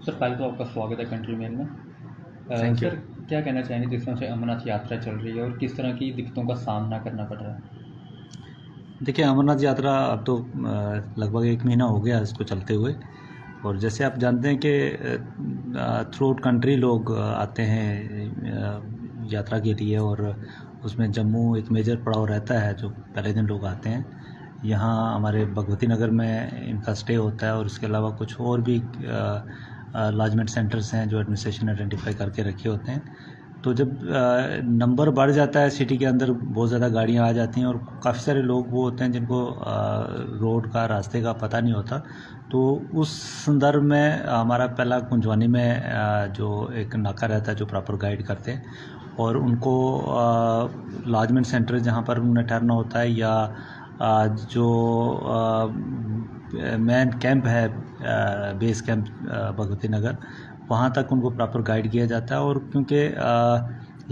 Sir पहले तो आपका स्वागत है कंट्री मेल में। Thank you. सर क्या कहना चाहेंगे जिस तरह से अमरनाथ यात्रा चल रही है और किस तरह की दिक्कतों का सामना करना पड़ रहा है? देखिए, अमरनाथ यात्रा अब तो लगभग 1 महीना हो गया इसको चलते हुए। और जैसे आप जानते हैं कि थ्रू आउट कंट्री लोग आते हैं यात्रा के लिए, और उसमें जम्मू एक मेजर पड़ाव रहता है जो पहले दिन लोग आते हैं। यहाँ हमारे भगवती नगर में इनका स्टे होता है, और इसके अलावा कुछ और भी लॉजमेंट सेंटर्स हैं जो एडमिनिस्ट्रेशन आइडेंटिफाई करके रखे होते हैं। तो जब नंबर बढ़ जाता है सिटी के अंदर, बहुत ज़्यादा गाड़ियाँ आ जाती हैं, और काफ़ी सारे लोग वो होते हैं जिनको रोड का, रास्ते का पता नहीं होता। तो उस संदर्भ में हमारा पहला कुंजवानी में जो एक नाका रहता है जो प्रॉपर गाइड करते हैं, और उनको लॉजमेंट सेंटर जहाँ पर उन्हें ठहरना होता है, या जो मेन कैंप है, बेस कैंप भगवती नगर, वहाँ तक उनको प्रॉपर गाइड किया जाता है। और क्योंकि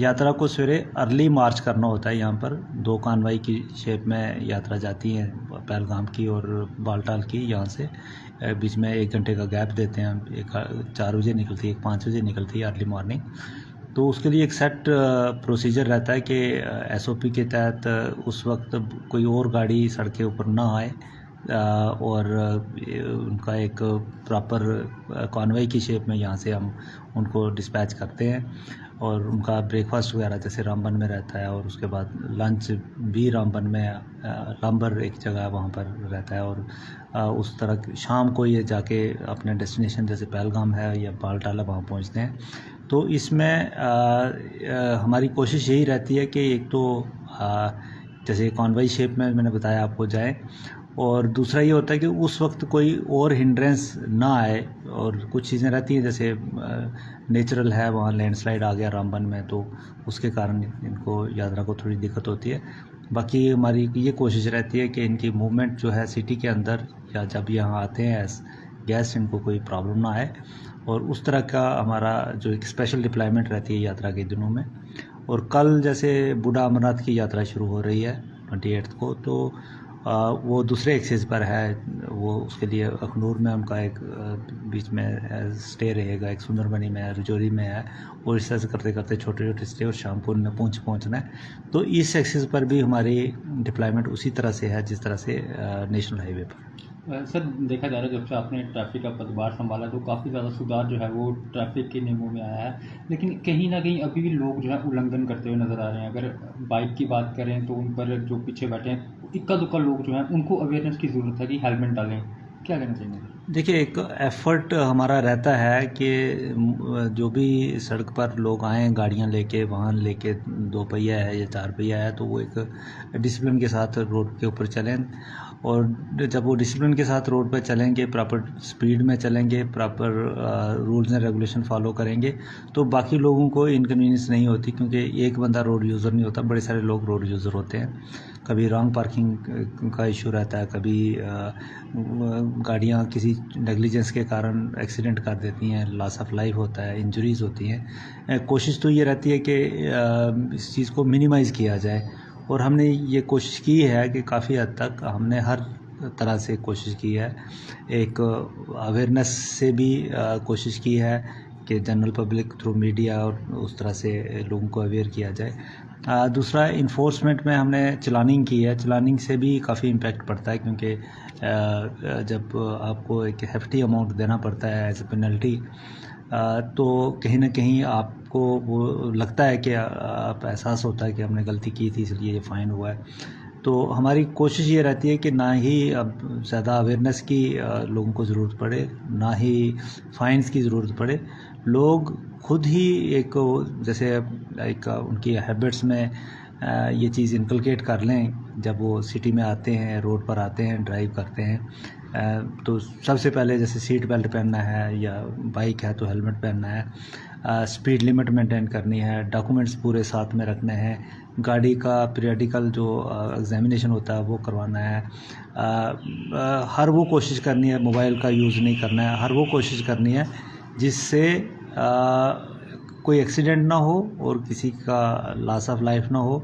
यात्रा को सवेरे अर्ली मार्च करना होता है, यहाँ पर 2 कानवाई की शेप में यात्रा जाती है, पहलगाम की और बालटाल की। यहाँ से बीच में 1 घंटे का गैप देते हैं हम। एक 4 बजे निकलती है, एक 5 बजे निकलती है अर्ली मॉर्निंग। तो उसके लिए एक सेट प्रोसीजर रहता है कि SOP के तहत उस वक्त कोई और गाड़ी सड़क के ऊपर ना आए, और उनका एक प्रॉपर कॉन्वॉय की शेप में यहाँ से हम उनको डिस्पैच करते हैं। और उनका ब्रेकफास्ट वगैरह जैसे रामबन में रहता है, और उसके बाद लंच भी रामबन में, रामबर एक जगह है वहाँ पर रहता है। और उस तरह शाम को ये जाके अपने डेस्टिनेशन जैसे पहलगाम है या बालटाल है वहाँ पहुँचते हैं। तो इसमें हमारी कोशिश यही रहती है कि एक तो जैसे कॉन्वॉय शेप में मैंने बताया आपको जाए, और दूसरा ये होता है कि उस वक्त कोई और हिंड्रेंस ना आए। और कुछ चीज़ें रहती हैं जैसे नेचुरल है, वहाँ लैंडस्लाइड आ गया रामबन में, तो उसके कारण इनको यात्रा को थोड़ी दिक्कत होती है। बाकी हमारी ये कोशिश रहती है कि इनकी मूवमेंट जो है सिटी के अंदर, या जब यहाँ आते हैं गेस्ट, इनको कोई प्रॉब्लम ना आए। और उस तरह का हमारा जो एक स्पेशल डिप्लॉयमेंट रहती है यात्रा के दिनों में। और कल जैसे बूढ़ा अमरनाथ की यात्रा शुरू हो रही है 28 को, तो वो दूसरे एक्सेस पर है। वो उसके लिए अखनूर में उनका एक बीच में स्टे रहेगा, एक सुंदरबनी में है, रजौरी में है, और इस तरह से करते करते छोटे छोटे स्टे, और शाम को उनमें पहुंचना है। तो इस एक्सेस पर भी हमारी डिप्लॉयमेंट उसी तरह से है जिस तरह से नेशनल हाईवे पर। सर देखा जा रहा है जब से आपने ट्रैफिक का पदभार संभाला तो काफ़ी ज़्यादा सुधार जो है वो ट्रैफिक के नियमों में आया है, लेकिन कहीं ना कहीं अभी भी लोग जो है उल्लंघन करते हुए नज़र आ रहे हैं। अगर बाइक की बात करें तो उन पर जो पीछे बैठे हैं इक्का दुक्का लोग जो हैं उनको अवेयरनेस की ज़रूरत है कि हेलमेट डालें। क्या कहना चाहेंगे? देखिए, एक एफ़र्ट हमारा रहता है कि जो भी सड़क पर लोग आएँ गाड़ियाँ लेके, वाहन लेके, 2 पहिया है या 4 पहिया है, तो वो एक डिसिप्लिन के साथ रोड के ऊपर चलें। और जब वो डिसिप्लिन के साथ रोड पर चलेंगे, प्रॉपर स्पीड में चलेंगे, proper rules and regulation follow करेंगे, तो बाकी लोगों को इनकन्वीनियंस नहीं होती। क्योंकि एक बंदा रोड यूज़र नहीं होता, बड़े सारे लोग रोड यूज़र होते हैं। कभी रॉन्ग पार्किंग का इशू रहता है, कभी गाड़ियाँ किसी नेग्लिजेंस के कारण एक्सीडेंट कर देती हैं, लॉस ऑफ लाइफ होता है, इंजरीज़ होती हैं। कोशिश तो ये रहती है कि इस चीज़ को मिनिमाइज़ किया जाए, और हमने ये कोशिश की है कि काफ़ी हद तक हमने हर तरह से कोशिश की है। एक अवेयरनेस से भी कोशिश की है कि जनरल पब्लिक थ्रू मीडिया और उस तरह से लोगों को अवेयर किया जाए। दूसरा, इन्फोर्समेंट में हमने चलानिंग की है। चलानिंग से भी काफ़ी इम्पैक्ट पड़ता है, क्योंकि जब आपको एक हेफ्टी अमाउंट देना पड़ता है एज ए पेनल्टी, तो कहीं ना कहीं आपको वो लगता है कि आप एहसास होता है कि हमने गलती की थी इसलिए ये फ़ाइन हुआ है। तो हमारी कोशिश ये रहती है कि ना ही अब ज़्यादा अवेयरनेस की लोगों को ज़रूरत पड़े, ना ही फ़ाइन्स की ज़रूरत पड़े। लोग खुद ही एक जैसे एक उनकी हैबिट्स में ये चीज़ इनकलकेट कर लें। जब वो सिटी में आते हैं, रोड पर आते हैं, ड्राइव करते हैं, तो सबसे पहले जैसे सीट बेल्ट पहनना है, या बाइक है तो हेलमेट पहनना है, स्पीड लिमिट मेंटेन करनी है, डॉक्यूमेंट्स पूरे साथ में रखने हैं, गाड़ी का पीरियडिकल जो एग्जामिनेशन होता है वो करवाना है, हर वो कोशिश करनी है, मोबाइल का यूज़ नहीं करना है, हर वो कोशिश करनी है जिससे कोई एक्सीडेंट ना हो और किसी का लॉस ऑफ लाइफ ना हो,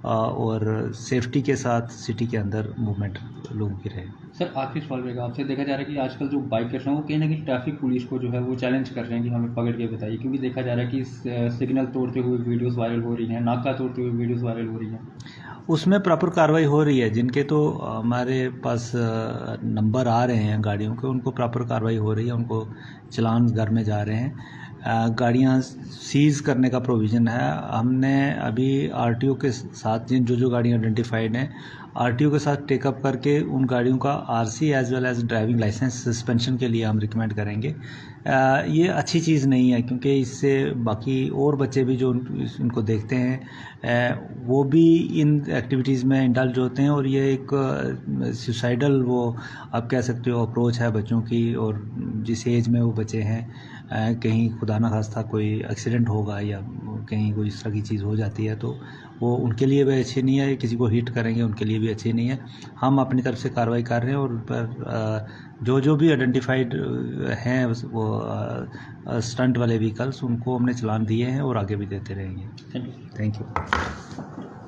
और सेफ्टी के साथ सिटी के अंदर मूवमेंट लोगों की रहे। सर आखिरी सवाल रहेगा आपसे। देखा जा रहा है कि आजकल जो बाइकर्स हैं वो कहीं ना कहीं ट्रैफिक पुलिस को जो है वो चैलेंज कर रहे हैं कि हमें पकड़ के बताइए, क्योंकि देखा जा रहा है कि सिग्नल तोड़ते हुए वीडियोस वायरल हो रही हैं, नाका तोड़ते हुए वीडियोस वायरल हो रही हैं। उसमें प्रॉपर कार्रवाई हो रही है। जिनके तो हमारे पास नंबर आ रहे हैं गाड़ियों के, उनको प्रॉपर कार्रवाई हो रही है, उनको चालान घर में जा रहे हैं। गाड़ियां सीज़ करने का प्रोविज़न है। हमने अभी आरटीओ के साथ जिन जो गाड़ियां आइडेंटिफाइड हैं, आरटीओ के साथ टेकअप करके उन गाड़ियों का RC as well as driving licence suspension के लिए हम रिकमेंड करेंगे। ये अच्छी चीज़ नहीं है, क्योंकि इससे बाकी और बच्चे भी जो इनको देखते हैं वो भी इन एक्टिविटीज़ में इंडल्ज होते हैं, और ये एक सुसाइडल वो आप कह सकते हो अप्रोच है बच्चों की। और जिस एज में वो बच्चे हैं, कहीं खुदा ना खास्ता कोई एक्सीडेंट होगा या कहीं कोई इस तरह की चीज़ हो जाती है तो वो उनके लिए भी अच्छी नहीं है, किसी को हिट करेंगे उनके लिए भी अच्छी नहीं है। हम अपनी तरफ से कार्रवाई कर रहे हैं, और उन पर जो भी आइडेंटिफाइड हैं वो स्टंट वाले व्हीकल्स, उनको हमने चालान दिए हैं और आगे भी देते रहेंगे। Thank you. Thank you.